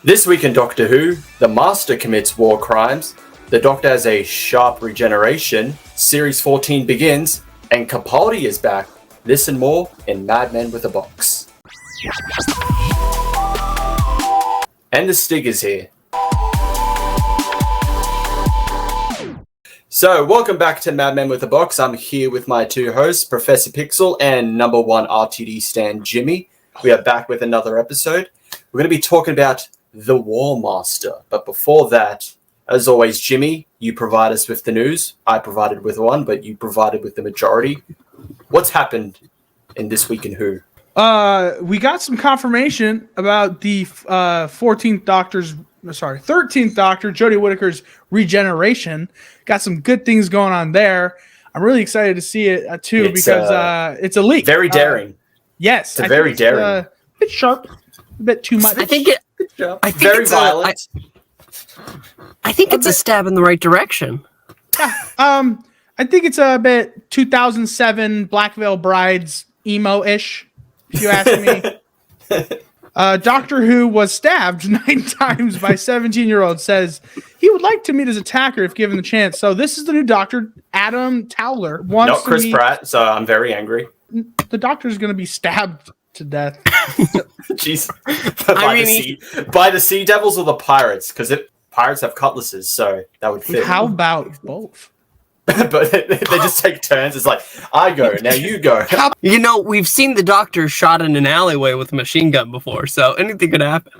This week in Doctor Who, the Master commits war crimes, the Doctor has a sharp regeneration, Series 14 begins, and Capaldi is back. This and more in Mad Men with a Box. And the Stig is here. So, welcome back to Mad Men with a Box. I'm here with my two hosts, Professor Pixel and number one RTD stan Jimmy. We are back with another episode. We're going to be talking about the War Master. But before that, as always, Jimmy, you provide us with the news. I provided with one, but you provided with the majority. What's happened in This Week in Who? We got some confirmation about the 13th Doctor, Jodie Whittaker's regeneration. Got some good things going on there. I'm really excited to see it too because it's a leak. Very daring. Yes, it's very daring. A bit sharp, a bit too much. I think very violent. I think it's a stab in the right direction. Yeah, I think it's a bit 2007 Black Veil Brides emo-ish, if you ask me. Doctor Who was stabbed 9 times by 17-year-old, says he would like to meet his attacker if given the chance. So this is the new Doctor, Adam Towler. Not Chris Pratt, so I'm very angry. The Doctor's going to be stabbed to death. Jeez. By the Sea Devils or the Pirates? Because pirates have cutlasses, so that would fit. How about both? But they just take turns. It's like, I go, now you go. You know, we've seen the Doctor shot in an alleyway with a machine gun before, so anything could happen.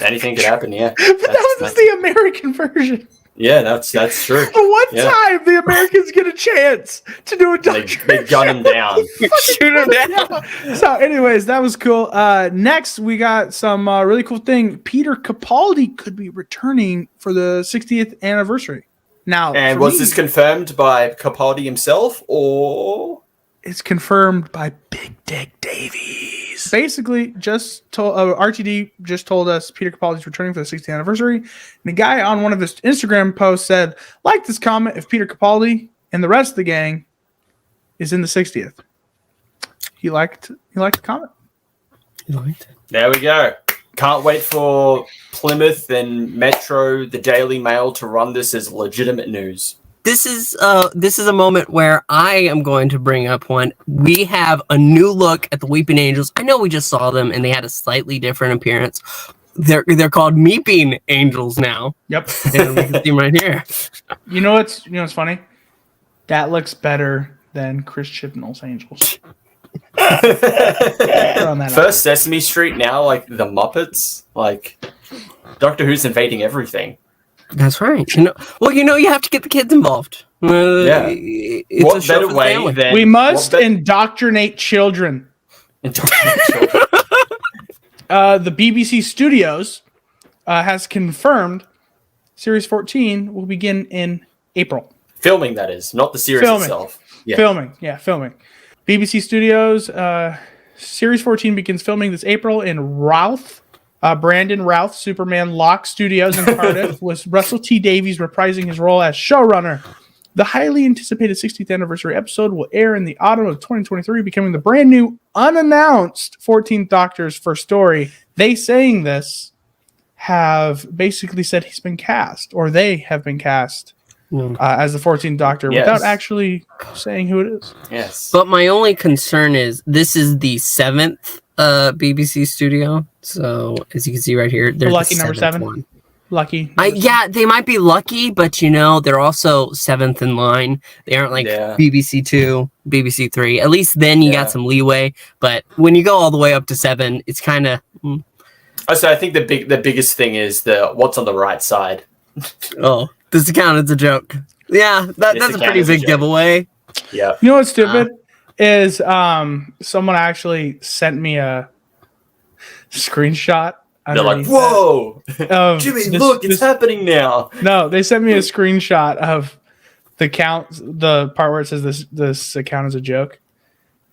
Anything could happen, yeah. But that was the American version. Yeah, that's true. For one time, the Americans get a chance to do a Doctor. They gun him down. Shoot him down. Yeah. So, anyways, that was cool. Next, we got some really cool thing. Peter Capaldi could be returning for the 60th anniversary. Now, and was this confirmed by Capaldi himself, or it's confirmed by Big Dick Davies? Basically, just told RTD just told us Peter Capaldi's returning for the 60th anniversary. And the guy on one of his Instagram posts said, "Like this comment if Peter Capaldi and the rest of the gang is in the 60th." He liked the comment. He liked it. There we go. Can't wait for Plymouth and Metro, the Daily Mail, to run this as legitimate news. This is a moment where I am going to bring up one. We have a new look at the Weeping Angels. I know we just saw them and they had a slightly different appearance. They're called Meeping Angels now. Yep. And we can see them right here. You know what's funny? That looks better than Chris Chibnall's Angels. First Sesame Street, now like the Muppets. Like Doctor Who's invading everything. That's right. You have to get the kids involved. It's what better way than we must indoctrinate children. The BBC Studios has confirmed Series 14 will begin in April. Filming, that is, not the series itself. Yeah. Filming. BBC Studios Series 14 begins filming this April in Brandon Routh Superman Lock Studios in Cardiff, with Russell T Davies reprising his role as showrunner. The highly anticipated 60th anniversary episode will air in the autumn of 2023, becoming the brand new, unannounced 14th Doctor's first story. They saying this have basically said he's been cast, or they have been cast as the 14th Doctor, without actually saying who it is. Yes. But my only concern is this is the 7th BBC studio. So as you can see right here, they're lucky the number 7 one. Lucky. They might be lucky, but they're also 7th in line. They aren't like BBC 2, BBC 3. At least then you got some leeway. But when you go all the way up to 7, it's kind of. So I think the biggest thing is what's on the right side. Oh, this account is a joke. Yeah, that's a pretty big giveaway. Yeah. You know what's stupid is someone actually sent me a screenshot. They're like, "Whoa, Jimmy, look, it's happening now." No, they sent me a screenshot of the part where it says this account is a joke,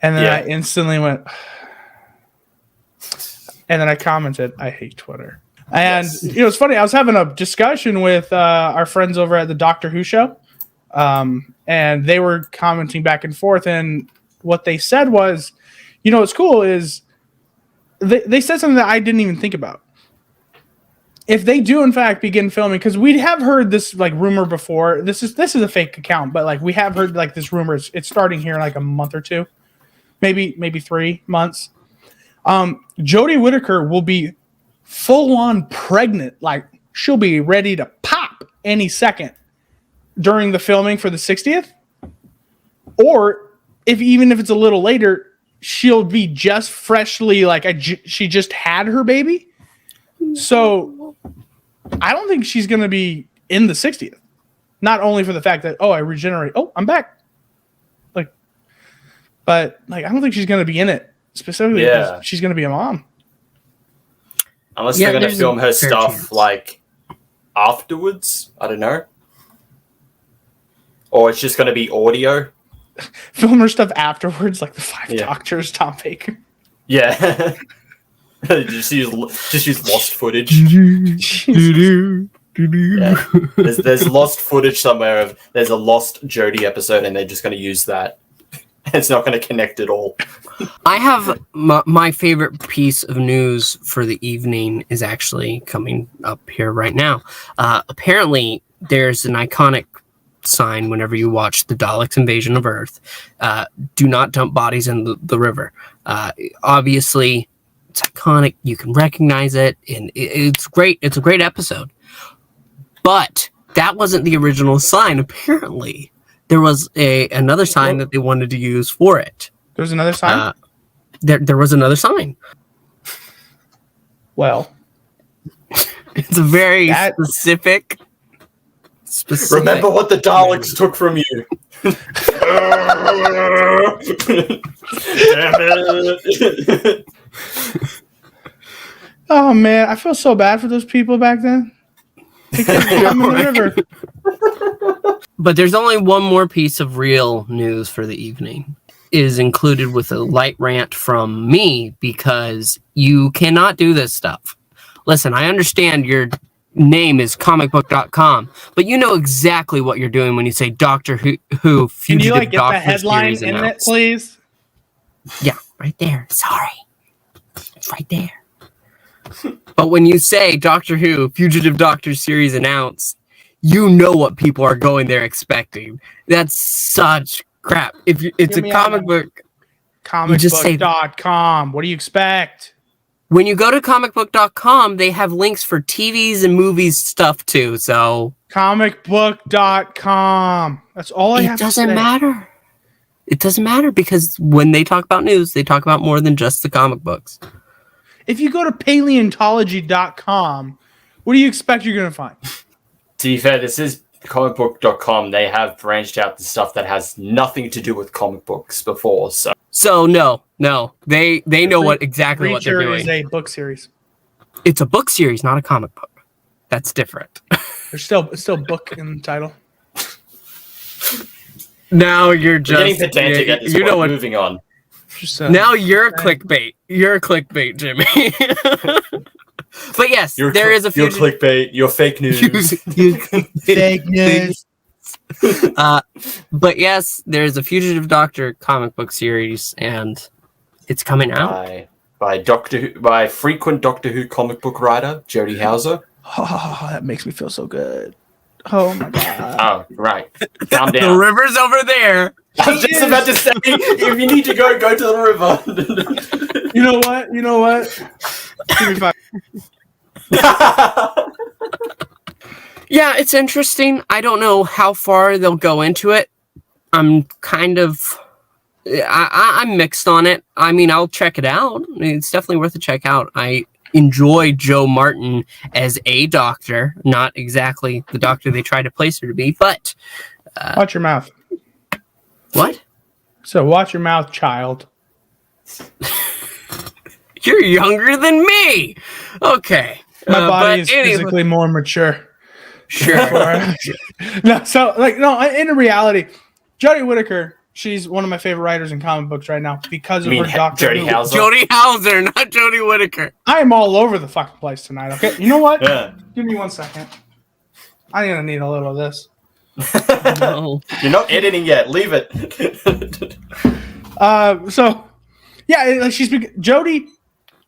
and then I instantly went, and then I commented, "I hate Twitter." And it's funny. I was having a discussion with our friends over at the Doctor Who show, and they were commenting back and forth. And what they said was, what's cool is they said something that I didn't even think about. if they do in fact begin filming, because we have heard this like rumor before. This is a fake account, but like we have heard like this rumor. It's starting here in like a month or two, maybe 3 months. Jodie Whittaker will be full on pregnant, like she'll be ready to pop any second during the filming for the 60th, or even if it's a little later, she'll be just freshly she just had her baby. So I don't think she's going to be in the 60th. Not only for the fact that, I regenerate. Oh, I'm back. But I don't think she's going to be in it specifically because she's going to be a mom. Unless they're going to film her stuff afterwards. I don't know. Or it's just going to be audio. Film her stuff afterwards, like the Five Doctors, Tom Baker. Yeah. just use lost footage. There's lost footage somewhere there's a lost Jodie episode and they're just going to use that. It's not going to connect at all. I have my favorite piece of news for the evening is actually coming up here right now. Apparently, there's an iconic sign whenever you watch the Daleks' invasion of Earth. Do not dump bodies in the river. Obviously, it's iconic. You can recognize it, and it's great. It's a great episode. But that wasn't the original sign, apparently. There was another sign that they wanted to use for it. There was another sign? There was another sign. Well. It's a very specific. Remember what the Daleks took from you. Damn it. Oh, man. I feel so bad for those people back then. I'm in the river. But there's only one more piece of real news for the evening. It is included with a light rant from me because you cannot do this stuff. Listen, I understand your name is comicbook.com, but you know exactly what you're doing when you say Doctor Who Fugitive Can you get Doctor the headline in it, please? Yeah, right there. Sorry. It's right there. But when you say Doctor Who Fugitive Doctor series announced, you know what people are going there expecting. That's such crap. If it's a comic book, comicbook.com. What do you expect? When you go to comicbook.com, they have links for TVs and movies stuff too. So comicbook.com. That's all I have to say. It doesn't matter. It doesn't matter because when they talk about news, they talk about more than just the comic books. If you go to paleontology.com, what do you expect you're going to find? To be fair, this is comicbook.com. They have branched out the stuff that has nothing to do with comic books before. So no. They know exactly what they're doing. Is a book series. It's a book series, not a comic book. That's different. There's still book in the title. Now you're just getting pedantic at this point. Know what, moving on. Now you're clickbait. You're clickbait, Jimmy. But yes, there is a few. You're clickbait. You're fake news. Fake news. But yes, there's a Fugitive Doctor comic book series, and it's coming out by frequent Doctor Who comic book writer Jodie Houser. Oh, that makes me feel so good. Oh my god. Oh, right. Calm down. The river's over there. I was just about to say, if you need to go to the river. You know what? Give me 5. Yeah, it's interesting. I don't know how far they'll go into it. I'm kind of... I'm mixed on it. I mean, I'll check it out. It's definitely worth a check out. I enjoy Joe Martin as a doctor. Not exactly the doctor they try to place her to be, but... Watch your mouth. What? So watch your mouth, child. You're younger than me. Okay. My body is physically more mature. Sure. In reality, Jodie Whittaker, she's one of my favorite writers in comic books right now because of her Doctor Who. Jodie Houser, not Jodie Whittaker. I am all over the fucking place tonight, okay? You know what? Yeah. Give me 1 second. I'm going to need a little of this. No. You're not editing yet. Leave it. Jodie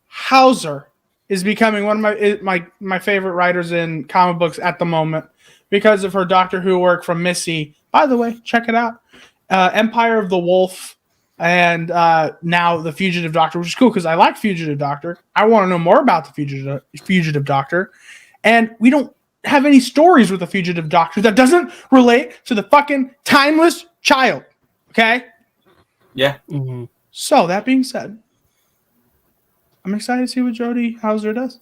Houser is becoming one of my favorite writers in comic books at the moment because of her Doctor Who work from Missy. By the way, check it out. Empire of the Wolf, and now the Fugitive Doctor, which is cool because I like Fugitive Doctor. I want to know more about the Fugitive Doctor, and we don't have any stories with the Fugitive Doctor that doesn't relate to the fucking timeless child. Okay? Yeah. Mm-hmm. So that being said, I'm excited to see what Jodie Hauser does.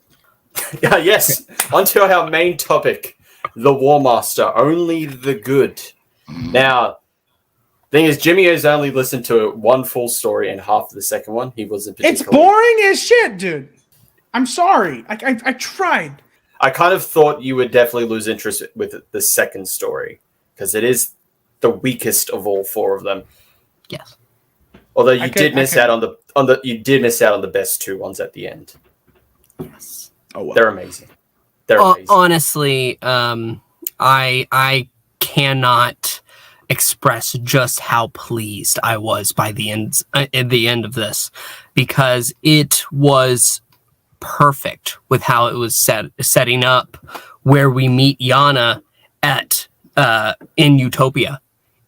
Yes. On to our main topic, the War Master, only the good. Now, thing is, Jimmy has only listened to one full story and half of the second one. He wasn't particularly... It's boring as shit, dude. I'm sorry. I tried. I kind of thought you would definitely lose interest with the second story because it is the weakest of all four of them. Yes. Although you did miss out on the best two ones at the end. Yes. Oh well. They're amazing. They're amazing. Honestly, I cannot express just how pleased I was by the end at the end of this, because it was perfect with how it was setting up where we meet Yana at in Utopia.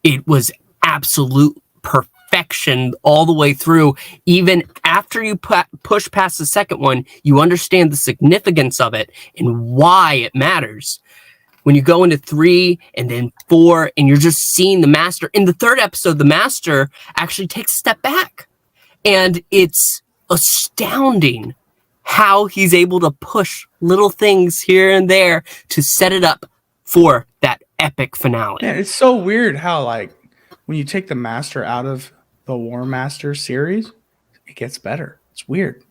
It was absolute perfection all the way through. Even after you push past the second one, you understand the significance of it and why it matters. When you go into 3 and then 4 and you're just seeing the Master, in the third episode, the Master actually takes a step back, and it's astounding how he's able to push little things here and there to set it up for that epic finale. Man, it's so weird how, like, when you take the Master out of the War Master series, it gets better. It's weird.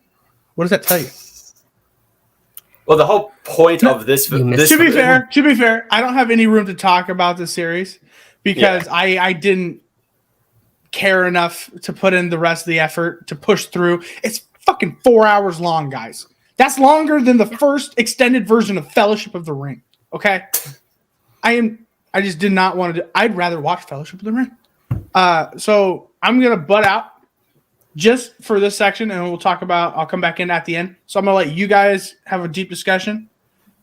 What does that tell you? Well, the whole point of this... To be fair, I don't have any room to talk about this series because I didn't care enough to put in the rest of the effort to push through. It's fucking 4 hours long, guys. That's longer than the first extended version of Fellowship of the Ring. Okay? I just did not want to do... I'd rather watch Fellowship of the Ring. So I'm going to butt out just for this section, and I'll come back in at the end. So I'm going to let you guys have a deep discussion,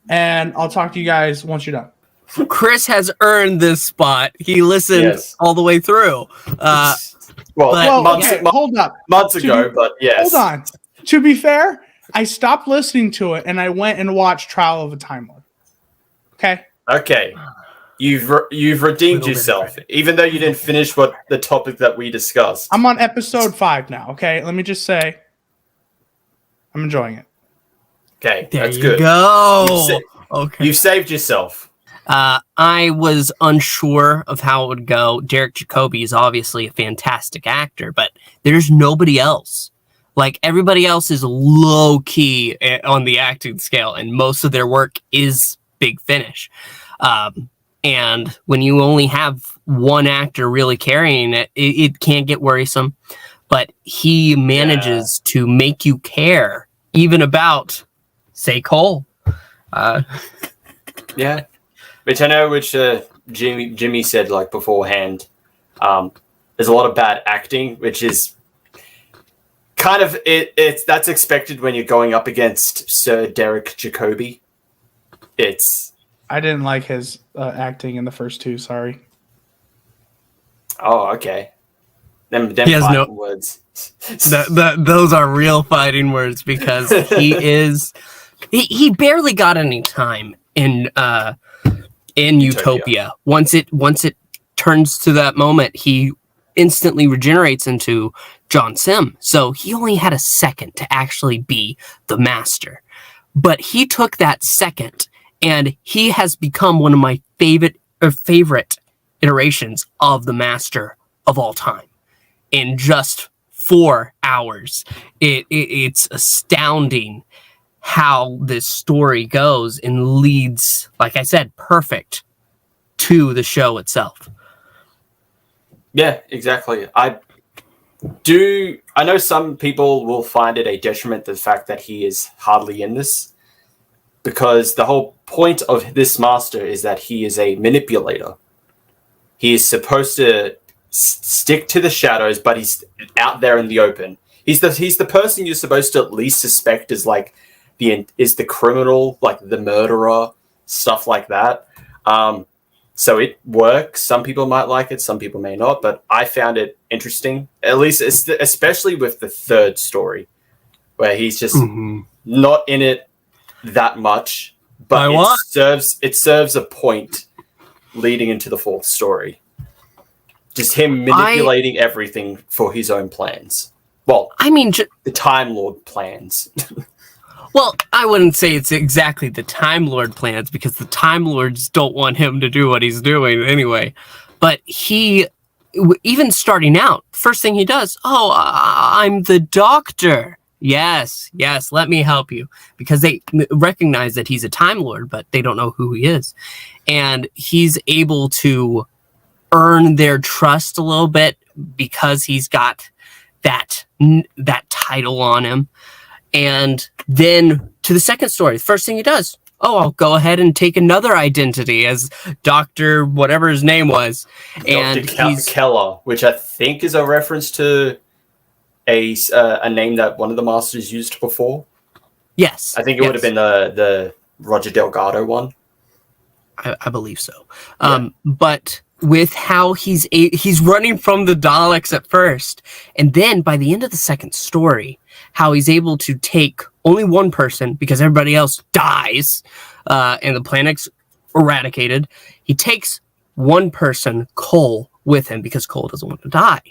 and I'll talk to you guys once you're done. Chris has earned this spot. He listened all the way through. Hold up. Months ago, but yes. Hold on. To be fair, I stopped listening to it, and I went and watched Trial of a Time Lord. Okay? Okay. You've redeemed yourself, even though you didn't finish the topic that we discussed. I'm on episode 5 now, okay? Let me just say, I'm enjoying it. Okay, that's there you good. Go. You saved yourself. I was unsure of how it would go. Derek Jacobi is obviously a fantastic actor, but there's nobody else. Like, everybody else is low key on the acting scale, and most of their work is Big Finish. And when you only have one actor really carrying it, it can get worrisome. But he manages to make you care, even about, say, Cole. Yeah. Which I know, Jimmy said, like, beforehand, there's a lot of bad acting, which is kind of, that's expected when you're going up against Sir Derek Jacobi. I didn't like his acting in the first 2, sorry. Oh, okay. Them he has fighting words. Those are real fighting words, because he barely got any time in Utopia. Once it turns to that moment, he instantly regenerates into John Sim. So he only had a second to actually be the Master. But he took that second, and he has become one of my favorite iterations of the Master of all time. In just 4 hours, it's astounding how this story goes and leads, like I said, perfect to the show itself. Yeah, exactly. I know some people will find it a detriment, the fact that he is hardly in this, because the whole point of this Master is that he is a manipulator. He is supposed to stick to the shadows, but he's out there in the open. He's the person you're supposed to at least suspect as, like, is the criminal, like the murderer, stuff like that. So it works. Some people might like it, some people may not, but I found it interesting, at least especially with the third story, where he's just not in it that much, but it serves a point leading into the fourth story. Just him manipulating everything for his own plans. Well, I mean, the Time Lord plans. Well, I wouldn't say it's exactly the Time Lord plans, because the Time Lords don't want him to do what he's doing anyway. But he, even starting out, first thing he does, I'm the Doctor. Yes, let me help you. Because they recognize that he's a Time Lord, but they don't know who he is. And he's able to earn their trust a little bit because he's got that title on him. And then to the second story, the first thing he does, I'll go ahead and take another identity as Dr. whatever his name was. And Dr. Keller, which I think is a reference to a name that one of the Masters used before. Yes. I think it would have been the Roger Delgado one. I believe so. Yeah. But with how he's running from the Daleks at first, and then by the end of the second story, how he's able to take only one person because everybody else dies and the planet's eradicated. He takes one person, Cole, with him because Cole doesn't want to die.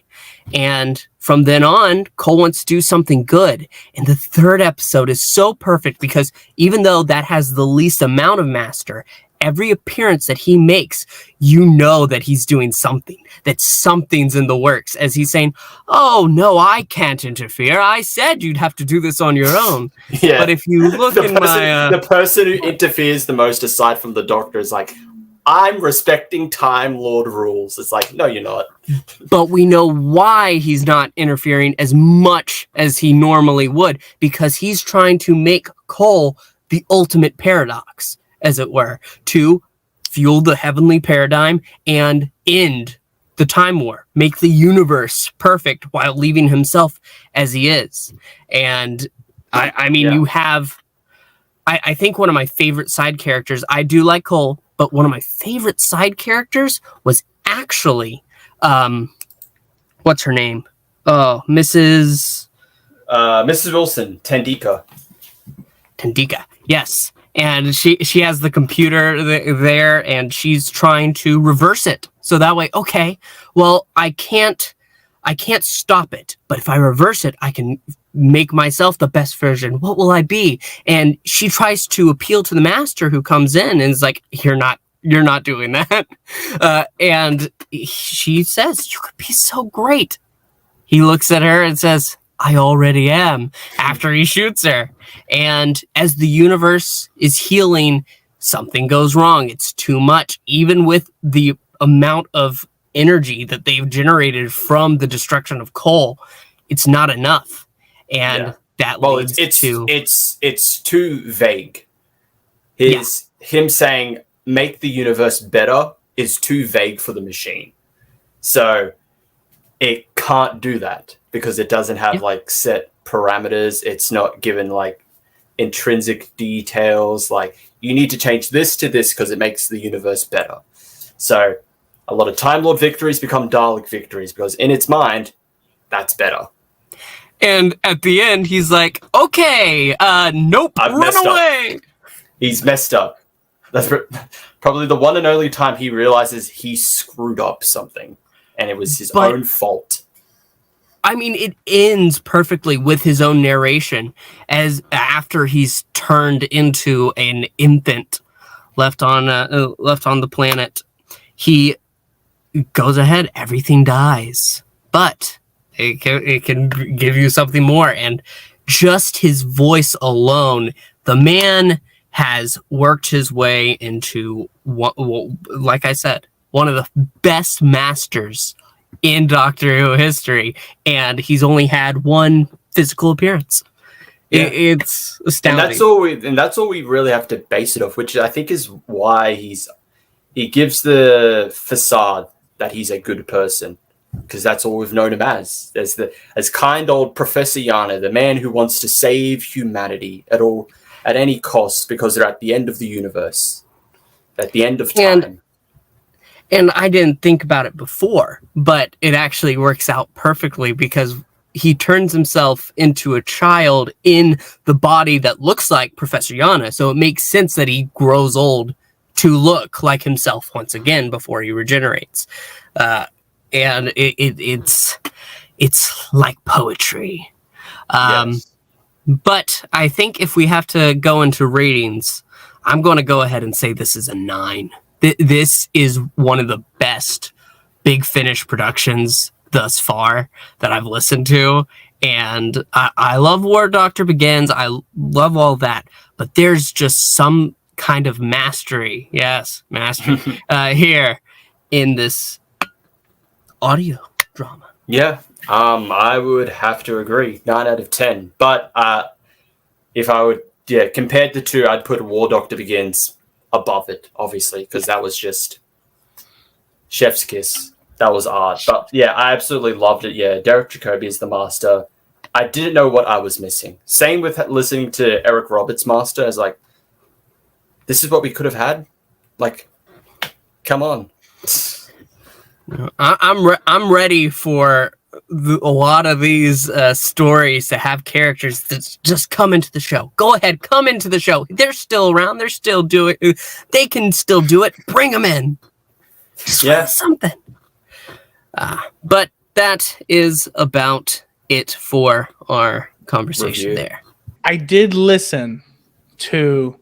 And from then on, Cole wants to do something good. And the third episode is so perfect because even though that has the least amount of Master, every appearance that he makes, you know that he's doing something, that something's in the works, as he's saying, oh, no, I can't interfere. I said you'd have to do this on your own. Yeah. But if you look the person who interferes the most, aside from the Doctor, is like, I'm respecting Time Lord rules. It's like, no, you're not. But we know why he's not interfering as much as he normally would, because he's trying to make Cole the ultimate paradox, as it were, to fuel the heavenly paradigm and end the time war, make the universe perfect while leaving himself as he is. And I mean, you have, I think one of my favorite side characters, I do like Cole, but one of my favorite side characters was actually, what's her name? Oh, Mrs. Wilson, Tandika, yes. And she has the computer there, and she's trying to reverse it. So that way, okay, well, I can't stop it. But if I reverse it, I can make myself the best version. What will I be? And she tries to appeal to the Master, who comes in and is like, you're not doing that. And she says, you could be so great. He looks at her and says, I already am, after he shoots her. And as the universe is healing, something goes wrong. It's too much. Even with the amount of energy that they've generated from the destruction of Cole, it's not enough. And that leads to... It's too vague. Him saying, make the universe better, is too vague for the machine. So it can't do that because it doesn't have like set parameters. It's not given like intrinsic details. Like, you need to change this to this because it makes the universe better. So a lot of Time Lord victories become Dalek victories because in its mind, that's better. And at the end, he's like, okay, nope, run away. He's messed up. That's probably the one and only time he realizes he screwed up something, and it was his own fault. I mean, it ends perfectly with his own narration, as after he's turned into an infant left on the planet, he goes ahead. Everything dies, but it can give you something more. And just his voice alone, the man has worked his way into, like I said, one of the best Masters in Doctor Who history, and he's only had one physical appearance. It's astounding. And that's all we really have to base it off, which I think is why he gives the facade that he's a good person, because that's all we've known him as kind old Professor Yana, the man who wants to save humanity at all at any cost because they're at the end of the universe, at the end of time. And I didn't think about it before, but it actually works out perfectly because he turns himself into a child in the body that looks like Professor Yana. So it makes sense that he grows old to look like himself once again before he regenerates. And it's like poetry. Yes. But I think if we have to go into ratings, I'm going to go ahead and say this is a 9. This is one of the best Big Finish productions thus far that I've listened to. And I love War Doctor Begins. I love all that. But there's just some kind of mastery. Yes, mastery here in this audio drama. Yeah. I would have to agree. 9 out of 10. But if I would, compared the two, I'd put War Doctor Begins above it, obviously, because that was just chef's kiss. That was art. But yeah, I absolutely loved it. Yeah, Derek Jacobi is the master. I didn't know what I was missing. Same with listening to Eric Roberts' master. I was like, this is what we could have had? Like, come on. I'm ready for a lot of these stories to have characters that just come into the show. Go ahead, come into the show. They're still around. They're still doing. They can still do it. Bring them in. Just something. But that is about it for our conversation Review. there. I did listen to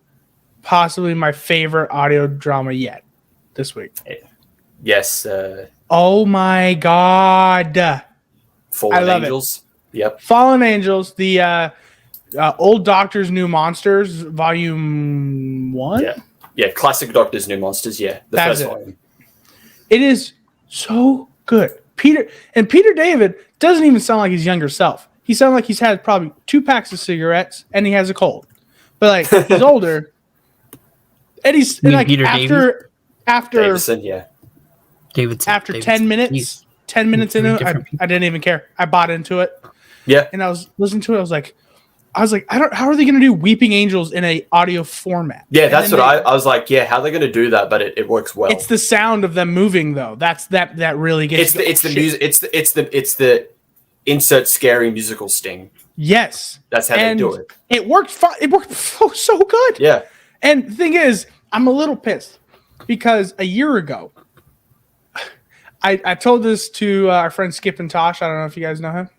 possibly my favorite audio drama yet this week. Yes. Oh my God. Fallen I love Angels. Yep. Fallen Angels, the Old Doctor's New Monsters, Volume 1? Yeah, Classic Doctor's New Monsters, the That's first it. volume. It is so good. Peter David doesn't even sound like his younger self. He sounds like he's had probably 2 packs of cigarettes and he has a cold. But like he's older. And he's and like Peter after Davison, yeah. Davidson. after 10 minutes, 10 minutes into it, I didn't even care. I bought into it. Yeah. And I was listening to it. I was like, how are they going to do Weeping Angels in a audio format? Yeah, And that's then what I was like, how are they going to do that? But it works well. It's the sound of them moving though. That really gets It's the music. It's the insert scary musical sting. Yes. That's how they do it. It worked fine. It worked so good. Yeah. And the thing is, I'm a little pissed because a year ago, I told this to our friend Skip and Tosh. I don't know if you guys know him.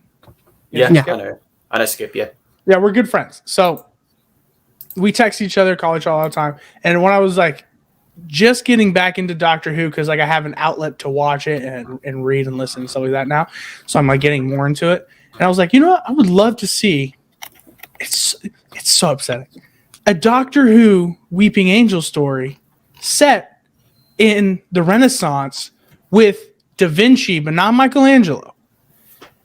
Yeah, Skip? I know Skip, yeah. Yeah, we're good friends. So we text each other, call each other all the time. And when I was like just getting back into Doctor Who, because like I have an outlet to watch it and read and listen and stuff like that now. So I'm like getting more into it. And I was like, you know what? I would love to see. It's so upsetting. A Doctor Who Weeping Angel story set in the Renaissance with Da Vinci, but not Michelangelo.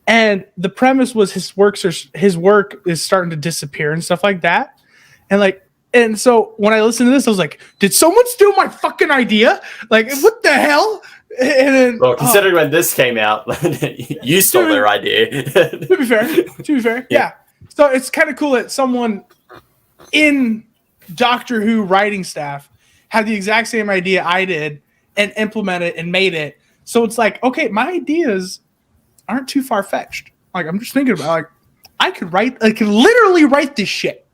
And the premise was his work is starting to disappear and stuff like that. And so when I listened to this, I was like, did someone steal my fucking idea? Like, what the hell? And then, Well, considering when this came out, you stole their idea. to be fair, yeah. So it's kind of cool that someone in Doctor Who writing staff had the exact same idea I did and implemented and made it. So it's like, okay, my ideas aren't too far fetched. Like I'm just thinking about I could literally write this shit.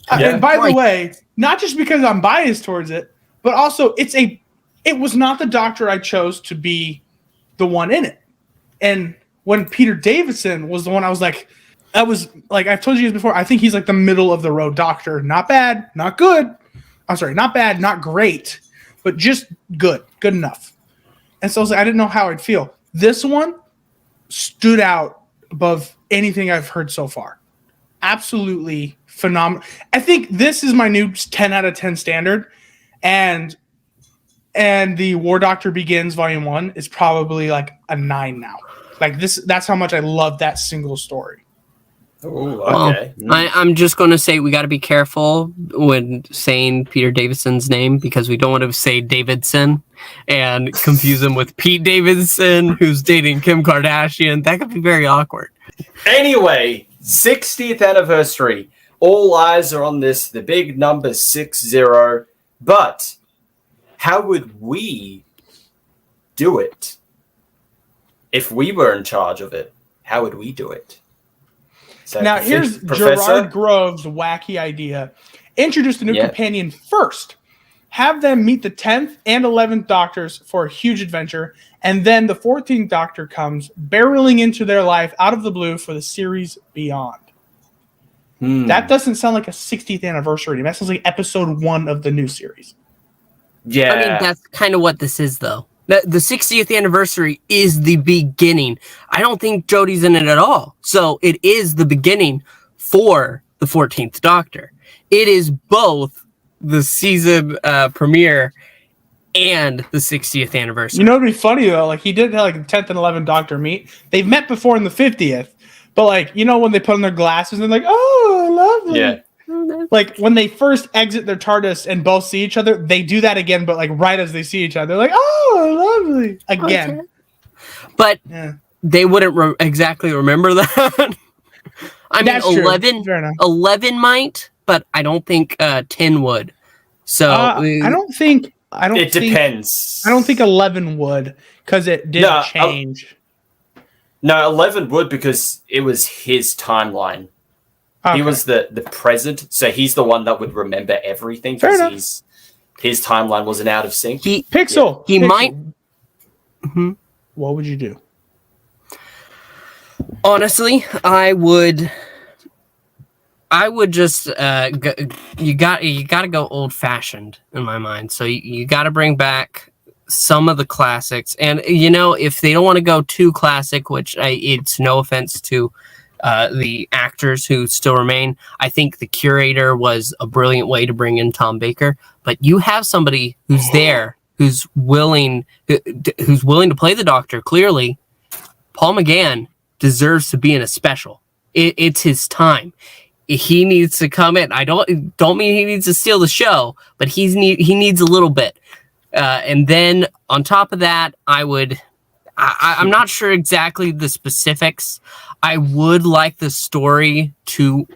And by the way, not just because I'm biased towards it, but also it was not the Doctor I chose to be the one in it. And when Peter Davison was the one, I was like, I've told you guys before, I think he's like the middle of the road Doctor. Not bad, not good. I'm sorry, not bad, not great, but just good enough. And so I was like, I didn't know how I'd feel. This one stood out above anything I've heard so far. Absolutely phenomenal. I think this is my new 10 out of 10 standard. And the War Doctor Begins Volume 1 is probably like a 9 now. Like that's how much I love that single story. Ooh, okay. Well, I'm just going to say we got to be careful when saying Peter Davidson's name because we don't want to say Davidson and confuse him with Pete Davidson, who's dating Kim Kardashian. That could be very awkward. Anyway, 60th anniversary. All eyes are on this, the big number 6-0. But how would we do it? If we were in charge of it, how would we do it? So Now, here's Gerard Grove's wacky idea. Introduce the new companion first. Have them meet the 10th and 11th Doctors for a huge adventure, and then the 14th Doctor comes barreling into their life out of the blue for the series beyond. That doesn't sound like a 60th anniversary. That sounds like episode 1 of the new series. Yeah. I mean, that's kind of what this is, though. The 60th anniversary is the beginning. I don't think Jodie's in it at all. So it is the beginning for the 14th Doctor. It is both the season premiere and the 60th anniversary. You know, it'd be funny, though. Like, he did have, like, the 10th and 11th Doctor meet. They've met before in the 50th. But, like, you know when they put on their glasses and they're like, oh, lovely. Yeah. Like, when they first exit their TARDIS and both see each other, they do that again, but, like, right as they see each other. They're like, oh, lovely. Again. Okay. But they wouldn't exactly remember that. I mean, 11 might, but I don't think 10 would. So It depends. I don't think 11 would, because it did change. No, 11 would, because it was his timeline. Okay. He was the present, so he's the one that would remember everything, because his timeline wasn't out of sync. Pixel. Might. Mm-hmm. What would you do? Honestly, I would just you got to go old fashioned in my mind. So you got to bring back some of the classics, and you know, if they don't want to go too classic, which it's no offense to the actors who still remain, I think the Curator was a brilliant way to bring in Tom Baker. But you have somebody who's there, who's willing to play the Doctor. Clearly, Paul McGann deserves to be in a special. It's his time. He needs to come in. I don't mean he needs to steal the show, but he needs a little bit. And then on top of that, I'm not sure exactly the specifics. I would like the story to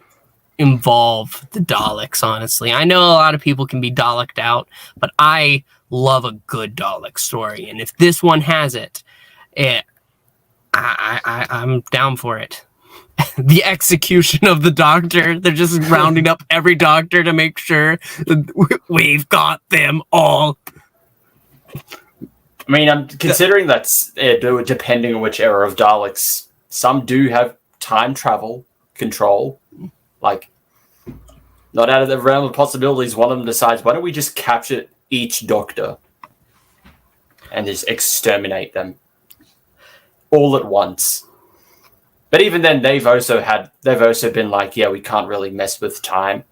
involve the Daleks, honestly. I know a lot of people can be Daleked out, but I love a good Dalek story. And if this one has it, I'm down for it. The execution of the Doctor. They're just rounding up every Doctor to make sure that we've got them all. I mean, I'm considering that's depending on which era of Daleks. Some do have time travel control. Like, not out of the realm of possibilities. One of them decides, why don't we just capture each Doctor and just exterminate them all at once? But even then, they've also been like, yeah, we can't really mess with time.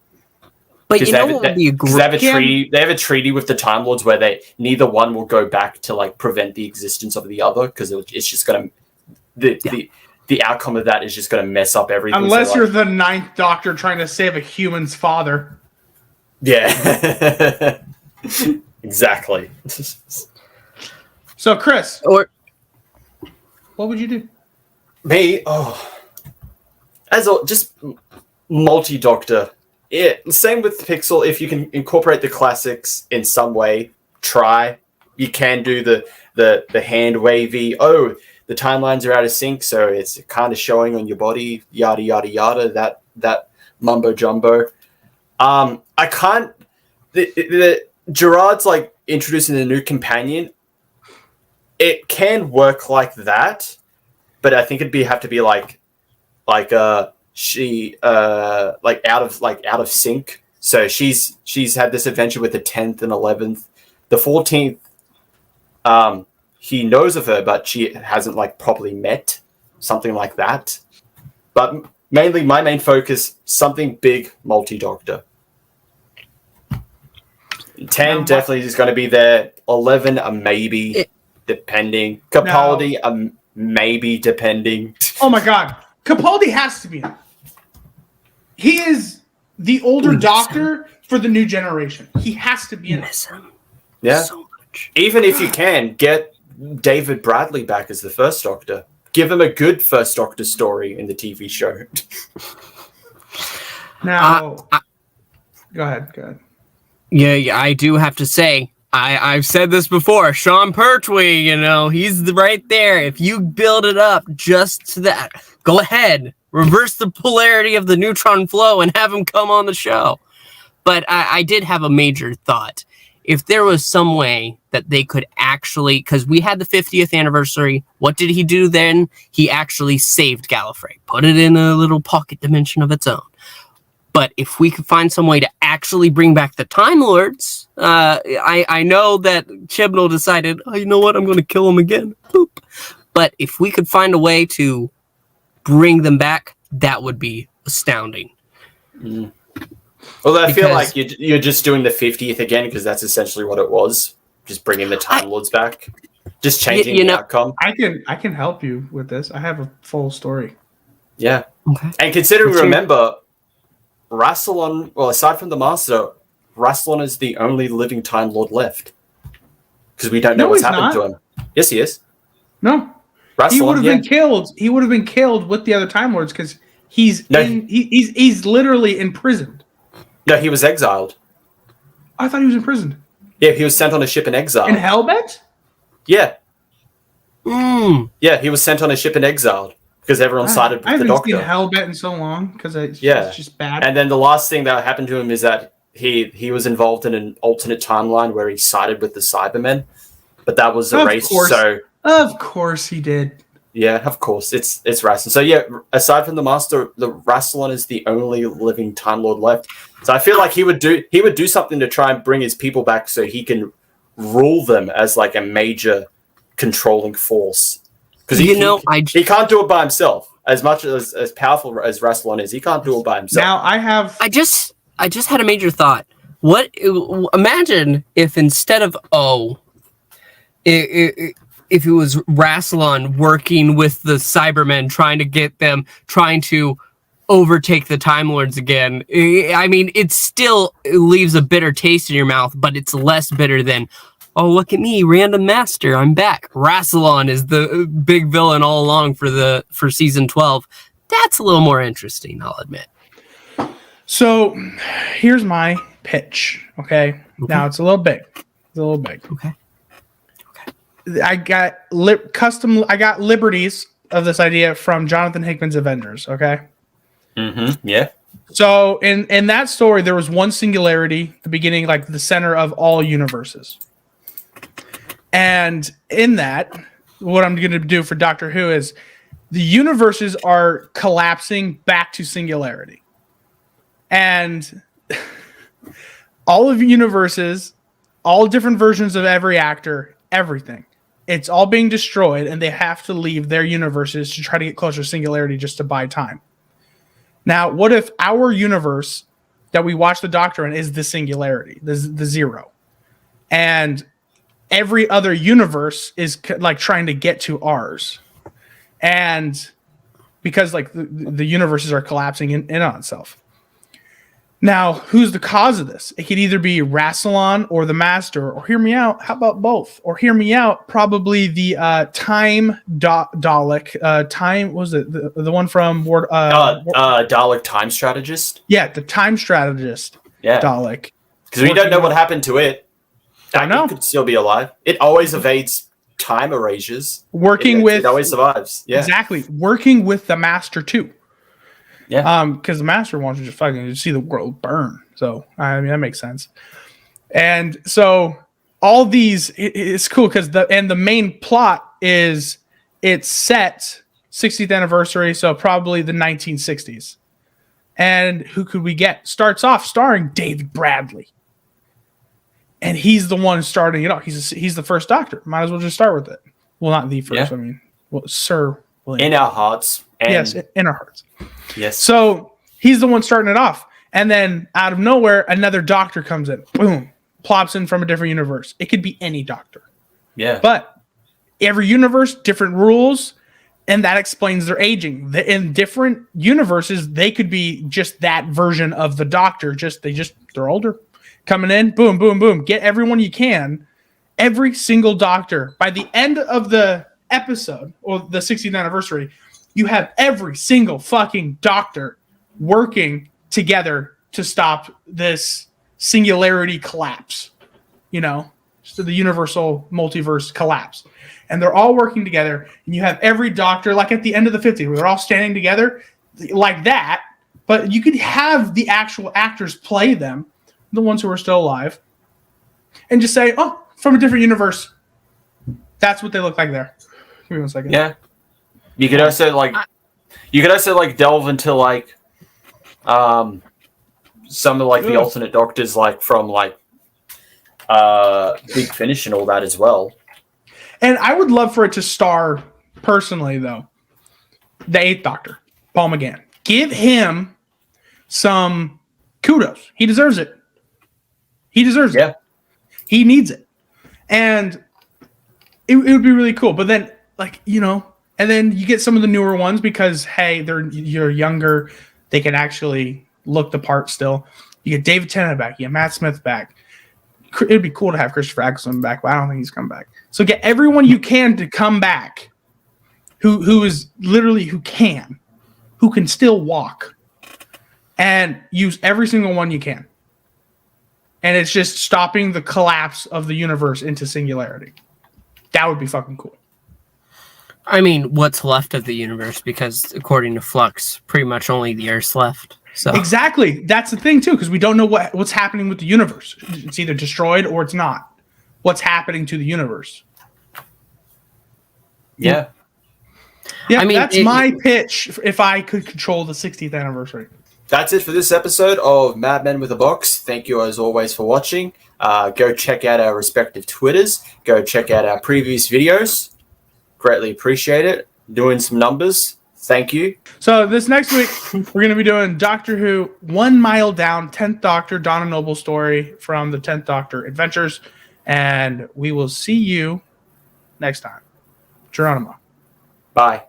But you know what would be a great... They have a treaty with the Time Lords where neither one will go back to like prevent the existence of the other, because it's just going to the outcome of that is just going to mess up everything. Unless you're the 9th Doctor trying to save a human's father. Yeah, exactly. So, Chris, what would you do? Me, just multi-Doctor. Yeah, same with Pixel. If you can incorporate the classics in some way, try. You can do the hand wavy. Oh, the timelines are out of sync, so it's kind of showing on your body. Yada yada yada. That mumbo jumbo. I can't. The Gerard's like introducing a new companion. It can work like that, but I think have to be she out of sync. So she's had this adventure with the 10th and 11th. The 14th, he knows of her, but she hasn't like properly met, something like that. But mainly my main focus, something big, multi-Doctor. 10 definitely is going to be there. 11 a maybe, depending. Capaldi a maybe, depending. Oh my God, Capaldi has to be in. He is the older Doctor for the new generation. He has to be in it. Yeah. So much. Even if you can, get David Bradley back as the first Doctor. Give him a good first Doctor story in the TV show. Now, go ahead. Yeah, I do have to say, I've said this before. Sean Pertwee, he's right there. If you build it up just to that, go ahead, reverse the polarity of the neutron flow and have him come on the show. But I did have a major thought. If there was some way that they could actually, because we had the 50th anniversary, what did he do then? He actually saved Gallifrey, put it in a little pocket dimension of its own. But if we could find some way to actually bring back the Time Lords, I know that Chibnall decided, oh, you know what, I'm going to kill them again. Boop. But if we could find a way to bring them back, that would be astounding. Mm. Although I feel like you're just doing the 50th again, because that's essentially what it was. Just bringing the Time Lords back. Just changing the outcome. I can help you with this. I have a full story. Yeah. Okay. And considering, remember, Rassilon, well, aside from the Master, Rassilon is the only living Time Lord left. Because we don't know what's happened to him. Yes, he is. No. Rassilon, he would have been killed. He would have been killed with the other Time Lords because he's literally imprisoned. No, he was exiled. I thought he was imprisoned. Yeah, he was sent on a ship in exile. In Hellbent? Yeah. Yeah, he was sent on a ship in exile because everyone sided with the Doctor. I haven't seen Hellbent in so long because it's just bad. And then the last thing that happened to him is that he was involved in an alternate timeline where he sided with the Cybermen, but that was erased. Of course he did. Yeah, of course. It's Rassilon. So yeah, aside from the Master, the Rassilon is the only living Time Lord left. So I feel like he would do something to try and bring his people back so he can rule them as like a major controlling force. Because he can't do it by himself. As much as powerful as Rassilon is, he can't do it by himself. Now I just had a major thought. Imagine if instead of if it was Rassilon working with the Cybermen, trying to overtake the Time Lords again. I mean, it still leaves a bitter taste in your mouth, but it's less bitter than, oh, look at me, random master, I'm back. Rassilon is the big villain all along for season 12. That's a little more interesting, I'll admit. So, here's my pitch, okay? Now, it's a little big. Okay. I got liberties of this idea from Jonathan Hickman's Avengers, okay? Mm-hmm. Yeah. So in that story, there was one singularity, the beginning, like the center of all universes. And in that, what I'm going to do for Doctor Who is the universes are collapsing back to singularity. And all of universes, all different versions of every actor, everything. It's all being destroyed, and they have to leave their universes to try to get closer to singularity just to buy time. Now, what if our universe that we watch the Doctor in is the singularity, the zero, and every other universe is like trying to get to ours, and because like the universes are collapsing in on itself. Now, who's the cause of this? It could either be Rassilon or the Master, or hear me out. How about both? Or hear me out. Probably the Time Dalek. Time was it the one from Dalek Time Strategist? Yeah, the Time Strategist. Yeah, Dalek. Because we don't know what happened to it. I know. It could still be alive. It always evades time erasures. It always survives. Yeah, exactly. Working with the Master too. Yeah. Because the Master wants you to fucking see the world burn. So I mean that makes sense. And so all these, it's cool because the main plot is it's set 60th anniversary, so probably the 1960s. And who could we get? Starts off starring David Bradley. And he's the one starting it off. He's the first Doctor. Might as well just start with it. Well, not the first. Yeah. I mean, Sir William. In our hearts. Yes, in our hearts. Yes. So he's the one starting it off. And then out of nowhere, another Doctor comes in. Boom. Plops in from a different universe. It could be any Doctor. Yeah. But every universe, different rules, and that explains their aging. In different universes, they could be just that version of the Doctor. They're older. Coming in, boom, boom, boom. Get everyone you can. Every single Doctor. By the end of the episode, or the 60th anniversary, you have every single fucking Doctor working together to stop this singularity collapse, so the universal multiverse collapse. And they're all working together, and you have every doctor, like at the end of the 50s, where they're all standing together like that, but you could have the actual actors play them, the ones who are still alive, and just say, oh, from a different universe. That's what they look like there. Give me 1 second. Yeah. You could also delve into like some of like the alternate doctors, like from like Big Finish and all that as well. And I would love for it to star, personally though, the 8th Doctor, Paul McGann. Give him some kudos. He deserves it. He deserves it. He needs it. And it would be really cool. But then, and then you get some of the newer ones because, hey, you're younger. They can actually look the part still. You get David Tennant back. You get Matt Smith back. It would be cool to have Christopher Eccleston back, but I don't think he's come back. So get everyone you can to come back who is literally who can still walk, and use every single one you can. And it's just stopping the collapse of the universe into singularity. That would be fucking cool. I mean, what's left of the universe? Because according to Flux, pretty much only the Earth's left. So exactly, that's the thing too, because we don't know what's happening with the universe. It's either destroyed or it's not. What's happening to the universe? Yeah. I mean, that's my pitch. If I could control the 60th anniversary. That's it for this episode of Mad Men with a Box. Thank you as always for watching. Go check out our respective Twitters. Go check out our previous videos. Greatly appreciate it. Doing some numbers. Thank you. So this next week, we're going to be doing Doctor Who 1 Mile Down, 10th Doctor, Donna Noble story from the 10th Doctor Adventures. And we will see you next time. Geronimo. Bye.